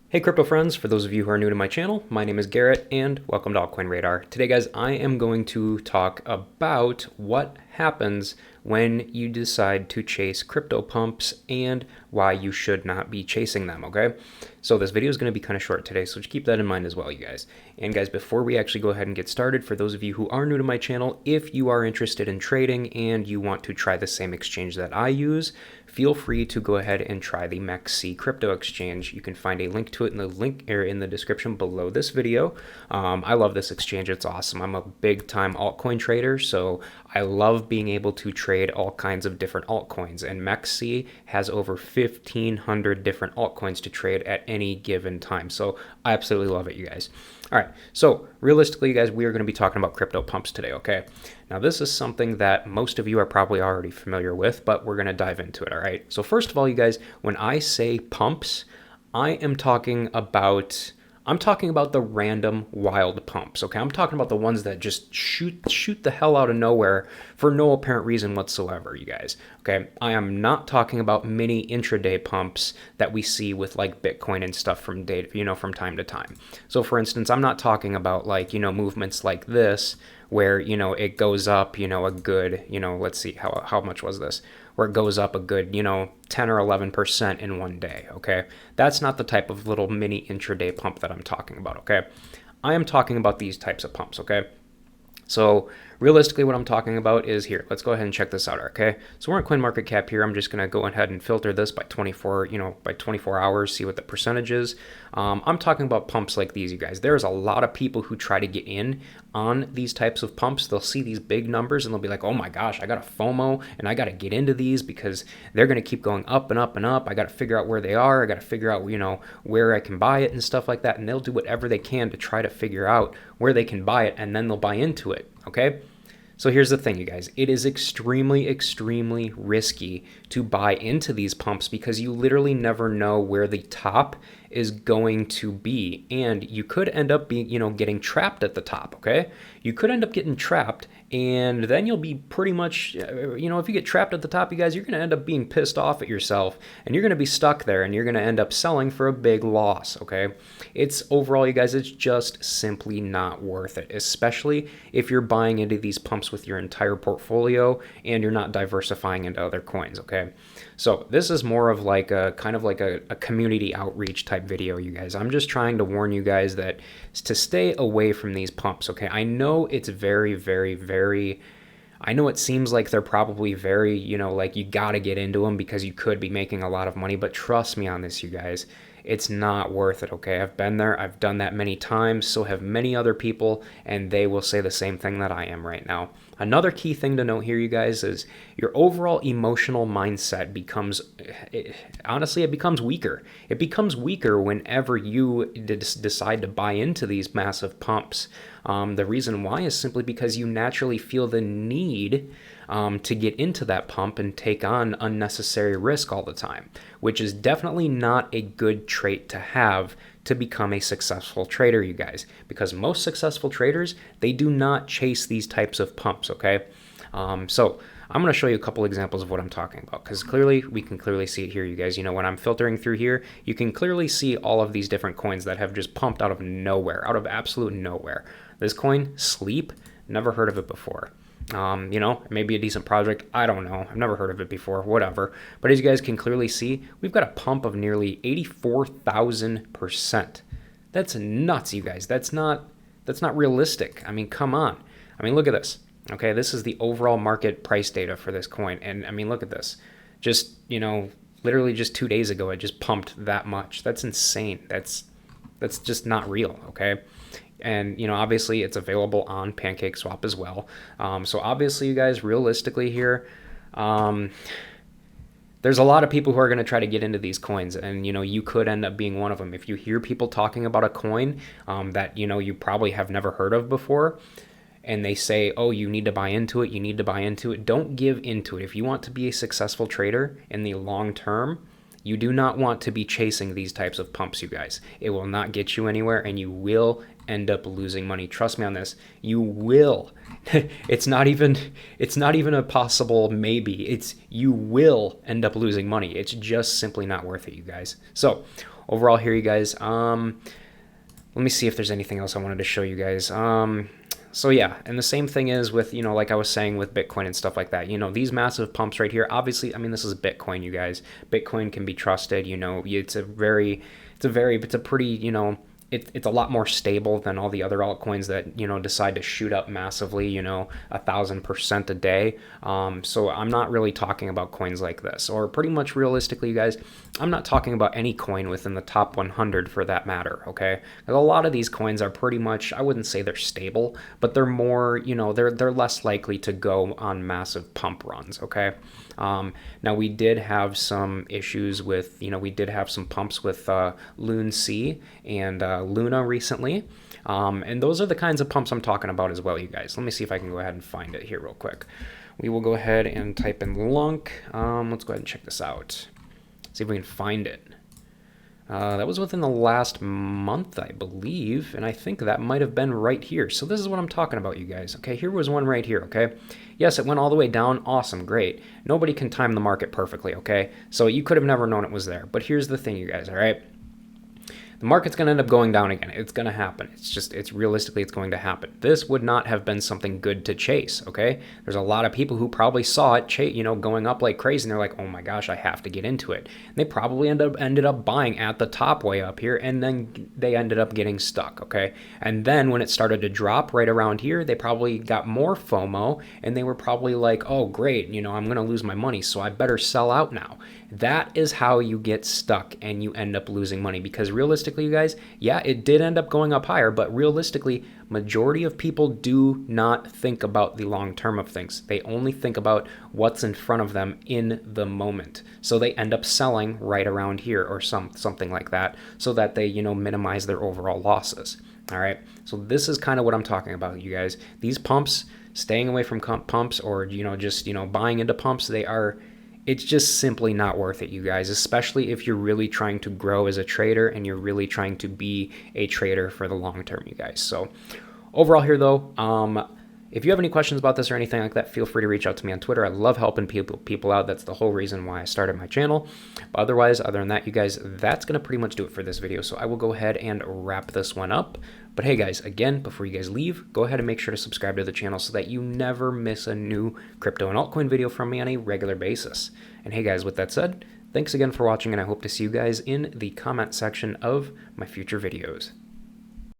Hey crypto friends, for those of you who are new to my channel, my name is Garrett and welcome to Altcoin Radar. Today guys, I am going to talk about what happens when you decide to chase crypto pumps and why you should not be chasing them, okay? So this video is going to be kind of short today, so just keep that in mind as well, you guys. And guys, before we actually go ahead and get started, for those of you who are new to my channel, if you are interested in trading and you want to try the same exchange that I use, feel free to go ahead and try the MEXC crypto exchange. You can find a link to it in the in the description below this video. I love this exchange. It's awesome. I'm a big time altcoin trader, so I love being able to trade all kinds of different altcoins, and MEXC has over 1,500 different altcoins to trade at any given time. So I absolutely love it, you guys. All right, so realistically, you guys, we are going to be talking about crypto pumps today, okay? Now, this is something that most of you are probably already familiar with, but we're going to dive into it, all right? So first of all, you guys, when I say pumps, I'm talking about the random wild pumps, okay? I'm talking about the ones that just shoot the hell out of nowhere for no apparent reason whatsoever, you guys, okay? I am not talking about mini intraday pumps that we see with like Bitcoin and stuff from from time to time. So for instance, I'm not talking about like, movements like this where, it goes up, a good, let's see, how much was this? Where it goes up a good, 10 or 11% in one day, okay? That's not the type of little mini intraday pump that I'm talking about, okay? I am talking about these types of pumps, okay? So realistically, what I'm talking about is here. Let's go ahead and check this out, okay? So we're on CoinMarketCap here. I'm just going to go ahead and filter this by 24, by 24 hours, see what the percentage is. I'm talking about pumps like these, you guys. There's a lot of people who try to get in on these types of pumps. They'll see these big numbers and they'll be like, oh my gosh, I got a FOMO and I got to get into these because they're going to keep going up and up and up. I got to figure out where they are. I got to figure out, where I can buy it and stuff like that. And they'll do whatever they can to try to figure out where they can buy it, and then they'll buy into it, okay? So here's the thing, you guys. It is extremely, extremely risky to buy into these pumps because you literally never know where the top is going to be. And you could end up being, getting trapped at the top, okay? You could end up getting trapped, and then you'll be pretty much, if you get trapped at the top, you guys, you're going to end up being pissed off at yourself, and you're going to be stuck there, and you're going to end up selling for a big loss, okay? It's overall, you guys, it's just simply not worth it, especially if you're buying into these pumps with your entire portfolio and you're not diversifying into other coins, okay? So this is more of like a kind of like a community outreach type video, you guys. I'm just trying to warn you guys that to stay away from these pumps, okay? I know it's very, very, very, I know it seems like they're probably very, like you got to get into them because you could be making a lot of money, but trust me on this, you guys. It's not worth it, okay? I've been there. I've done that many times. So have many other people, and they will say the same thing that I am right now. Another key thing to note here, you guys, is your overall emotional mindset becomes, honestly, it becomes weaker. It becomes weaker whenever you decide to buy into these massive pumps. The reason why is simply because you naturally feel the need to get into that pump and take on unnecessary risk all the time, which is definitely not a good trait to have to become a successful trader, you guys, because most successful traders, they do not chase these types of pumps, okay? So I'm going to show you a couple examples of what I'm talking about, because we can clearly see it here, you guys. When I'm filtering through here, you can clearly see all of these different coins that have just pumped out of nowhere, out of absolute nowhere. This coin, Sleep, never heard of it before. Maybe a decent project. I don't know. I've never heard of it before, whatever. But as you guys can clearly see, we've got a pump of nearly 84,000%. That's nuts, you guys. That's not realistic. I mean, come on. I mean, look at this. Okay, this is the overall market price data for this coin. And I mean, look at this. Just, literally just 2 days ago, it just pumped that much. That's insane. That's just not real, okay? And, obviously it's available on PancakeSwap as well. So obviously, you guys, realistically here, there's a lot of people who are going to try to get into these coins, and, you could end up being one of them. If you hear people talking about a coin that, you probably have never heard of before, and they say, oh, you need to buy into it, don't give into it. If you want to be a successful trader in the long term, you do not want to be chasing these types of pumps, you guys. It will not get you anywhere, and you will end up losing money. Trust me on this. You will. It's not even a possible maybe. You will end up losing money. It's just simply not worth it, you guys. So overall here, you guys, let me see if there's anything else I wanted to show you guys. So yeah, and the same thing is with, like I was saying with Bitcoin and stuff like that, these massive pumps right here, obviously, I mean, this is Bitcoin, you guys. Bitcoin can be trusted, it's a pretty, it's a lot more stable than all the other altcoins that, decide to shoot up massively, 1,000% a day. So I'm not really talking about coins like this, or pretty much realistically, you guys, I'm not talking about any coin within the top 100 for that matter, okay? A lot of these coins are pretty much, I wouldn't say they're stable, but they're more, they're less likely to go on massive pump runs, okay? Now we did have some issues with, we did have some pumps with Loon C and Luna recently. And those are the kinds of pumps I'm talking about as well, you guys. Let me see if I can go ahead and find it here real quick. We will go ahead and type in Lunk. Let's go ahead and check this out. See if we can find it. That was within the last month, I believe, and I think that might have been right here. So this is what I'm talking about, you guys. Okay, here was one right here, okay? Yes, it went all the way down. Awesome, great. Nobody can time the market perfectly, okay? So you could have never known it was there. But here's the thing, you guys, all right? The market's going to end up going down again. It's going to happen. It's realistically, it's going to happen. This would not have been something good to chase, okay? There's a lot of people who probably saw it, going up like crazy, and they're like, oh my gosh, I have to get into it. And they probably ended up buying at the top way up here, and then they ended up getting stuck, okay? And then when it started to drop right around here, they probably got more FOMO, and they were probably like, oh great, I'm going to lose my money, so I better sell out now. That is how you get stuck and you end up losing money, because realistically, you guys, yeah, it did end up going up higher, but realistically, majority of people do not think about the long term of things. They only think about what's in front of them in the moment. So they end up selling right around here or something like that, so that they, minimize their overall losses. All right. So this is kind of what I'm talking about, you guys. These pumps, staying away from pumps, or, just, buying into pumps, it's just simply not worth it, you guys, especially if you're really trying to grow as a trader and you're really trying to be a trader for the long term, you guys. So overall here, though, if you have any questions about this or anything like that, feel free to reach out to me on Twitter. I love helping people out. That's the whole reason why I started my channel. But otherwise, other than that, you guys, that's going to pretty much do it for this video. So I will go ahead and wrap this one up. But hey, guys, again, before you guys leave, go ahead and make sure to subscribe to the channel so that you never miss a new crypto and altcoin video from me on a regular basis. And hey, guys, with that said, thanks again for watching, and I hope to see you guys in the comment section of my future videos.